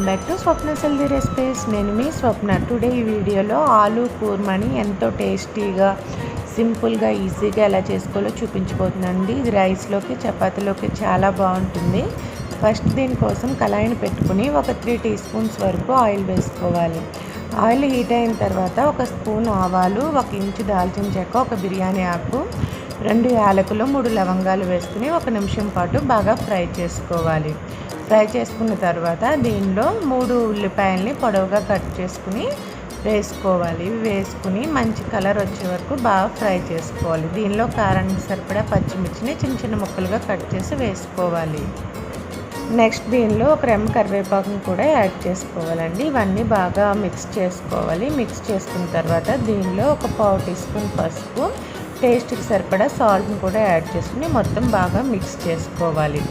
Back to Swapna healthy recipes. నేను మీ స్వప్న. Today ఈ వీడియోలో ఆలూ కూర్మాని ఎంతో టేస్టీగా సింపుల్గా ఈజీగా ఎలా చేసుకోవాలో చూపించబోతున్నానండి. ఇది రైస్లోకి చపాతీలోకి చాలా బాగుంటుంది. ఫస్ట్ దీనికోసం కళాయిని పెట్టుకుని ఒక 3 టీ స్పూన్స్ వరకు ఆయిల్ వేసుకోవాలి. ఆయిల్ హీట్ అయిన తర్వాత 1 స్పూన్ ఆవాలు, 1 ఇంచు దాల్చిన చెక్క, 1 బిర్యానీ ఆకు, 2 యాలకులు, 3 లవంగాలు వేసుకుని 1 నిమిషం పాటు బాగా ఫ్రై చేసుకోవాలి. ఫ్రై చేసుకున్న తర్వాత దీనిలో 3 ఉల్లిపాయల్ని పొడవుగా కట్ చేసుకుని వేసుకోవాలి. ఇవి వేసుకుని మంచి కలర్ వచ్చే వరకు బాగా ఫ్రై చేసుకోవాలి. దీనిలో కారానికి సరిపడా పచ్చిమిర్చిని చిన్న చిన్న ముక్కలుగా కట్ చేసి వేసుకోవాలి. నెక్స్ట్ దీనిలో 1 రెమ్మ కరివేపాకును కూడా యాడ్ చేసుకోవాలండి. ఇవన్నీ బాగా మిక్స్ చేసుకోవాలి. మిక్స్ చేసుకున్న తర్వాత దీనిలో 1 పావు టీ స్పూన్ పసుపు, టేస్ట్కి సరిపడా సాల్ట్ని కూడా యాడ్ చేసుకుని మొత్తం బాగా మిక్స్ చేసుకోవాలి.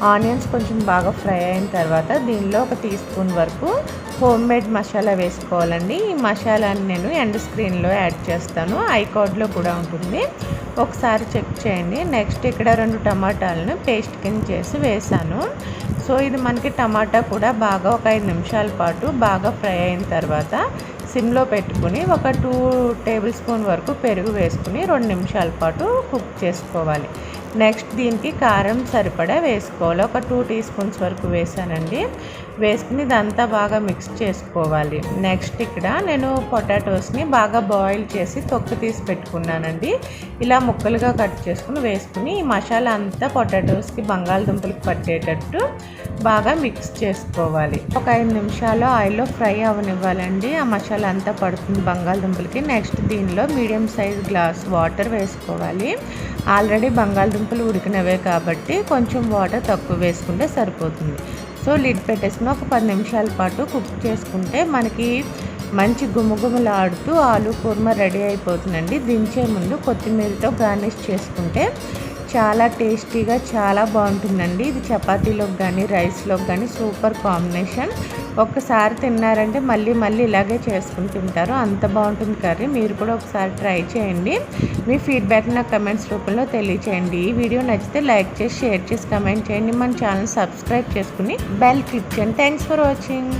ఆనియన్స్ కొంచెం బాగా ఫ్రై అయిన తర్వాత దీనిలో 1 టీ స్పూన్ వరకు హోమ్ మేడ్ మసాలా వేసుకోవాలండి. ఈ మసాలాని నేను ఎండ్ స్క్రీన్లో యాడ్ చేస్తాను, ఐకార్డ్లో కూడా ఉంటుంది, ఒకసారి చెక్ చేయండి. నెక్స్ట్ ఇక్కడ 2 టమాటాలను పేస్ట్ కింద చేసి వేసాను. సో ఇది మనకి టమాటా కూడా బాగా ఒక 5 నిమిషాల పాటు బాగా ఫ్రై అయిన తర్వాత సిమ్లో పెట్టుకుని 2 టేబుల్ స్పూన్ వరకు పెరుగు వేసుకుని 2 నిమిషాల పాటు కుక్ చేసుకోవాలి. నెక్స్ట్ దీనికి కారం సరిపడా వేసుకోవాలి. 2 టీ స్పూన్స్ వరకు వేసానండి. వేసుకుని ఇదంతా బాగా మిక్స్ చేసుకోవాలి. నెక్స్ట్ ఇక్కడ నేను పొటాటోస్ని బాగా బాయిల్ చేసి తొక్కు తీసి పెట్టుకున్నానండి. ఇలా ముక్కలుగా కట్ చేసుకుని వేసుకుని ఈ మసాలా అంతా పొటాటోస్కి బంగాళదుంపలకి పట్టేటట్టు బాగా మిక్స్ చేసుకోవాలి. ఒక 5 నిమిషాలు ఆయిల్లో ఫ్రై అవనివ్వాలండి. ఆ మసాలా అంతా పడుతుంది బంగాళదుంపలకి. నెక్స్ట్ దీనిలో మీడియం సైజ్ గ్లాస్ వాటర్ వేసుకోవాలి. ఆల్రెడీ బంగాళదుంపలు ఉడికినవే కాబట్టి కొంచెం వాటర్ తక్కువ వేసుకుంటే సరిపోతుంది. సో లిడ్ పెట్టేసుకుని ఒక 10 నిమిషాల పాటు కుక్ చేసుకుంటే మనకి మంచి గుమగుమలాడుతూ ఆలూ కూర్మా రెడీ అయిపోతుందండి. దించే ముందు కొత్తిమీరతో గార్నిష్ చేసుకుంటే చాలా టేస్టీగా చాలా బాగుంటుందండి. ఇది చపాతీలోకి కానీ రైస్లోకి కానీ సూపర్ కాంబినేషన్. ఒక్కసారి తిన్నారంటే మళ్ళీ మళ్ళీ ఇలాగే చేసుకుని తింటారు, అంత బాగుంటుంది కర్రీ. మీరు కూడా ఒకసారి ట్రై చేయండి. మీ ఫీడ్బ్యాక్ నాకు కమెంట్స్ రూపంలో తెలియచేయండి. ఈ వీడియో నచ్చితే లైక్ చేసి షేర్ చేసి కమెంట్ చేయండి. మన ఛానల్ సబ్స్క్రైబ్ చేసుకుని బెల్ క్లిక్ చేయండి. Thanks for watching.